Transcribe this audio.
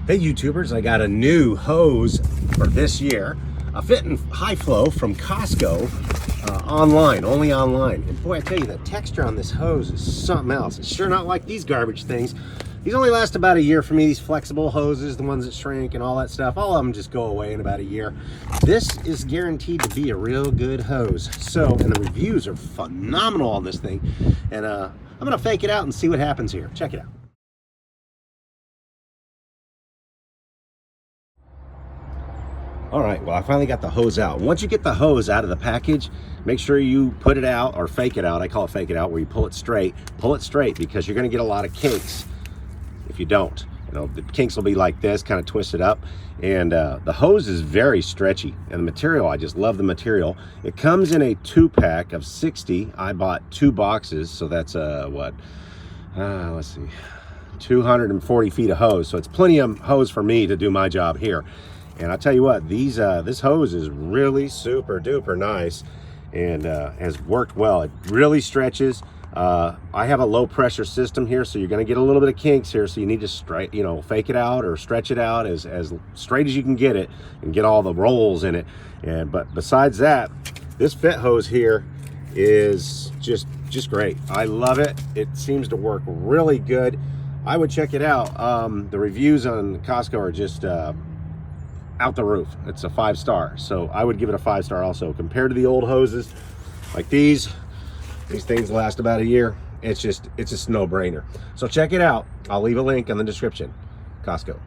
Hey YouTubers, I got a new hose for this year, a FITT HiFlo from Costco, online, only online. And boy, I tell you, the texture on this hose is something else. It's sure not like these garbage things. These only last about a year for me, these flexible hoses, the ones that shrink and all that stuff. All of them just go away in about a year. This is guaranteed to be a real good hose. So, and the reviews are phenomenal on this thing. And I'm gonna fake it out and see what happens here. Check it out. All right, well, I finally got the hose out. Once you get the hose out of the package, make sure you put it out or fake it out. I call it fake it out, where you pull it straight. Pull it straight because you're gonna get a lot of kinks if you don't. You know, the kinks will be like this, kind of twisted up. And the hose is very stretchy. And the material, I just love the material. It comes in a 2-pack of 60. I bought 2 boxes, so that's let's see, 240 feet of hose. So it's plenty of hose for me to do my job here. And I'll tell you what, this hose is really super duper nice and has worked well. It really stretches. I have a low pressure system here, so you're going to get a little bit of kinks here. So you need to fake it out or stretch it out as straight as you can get it and get all the rolls in it. But besides that, this FITT hose here is just great. I love it. It seems to work really good. I would check it out. The reviews on Costco are just out the roof. It's a 5-star, so I would give it a 5-star also. Compared to the old hoses like these things last about a year. It's just a no-brainer. So check it out. I'll leave a link in the description. Costco.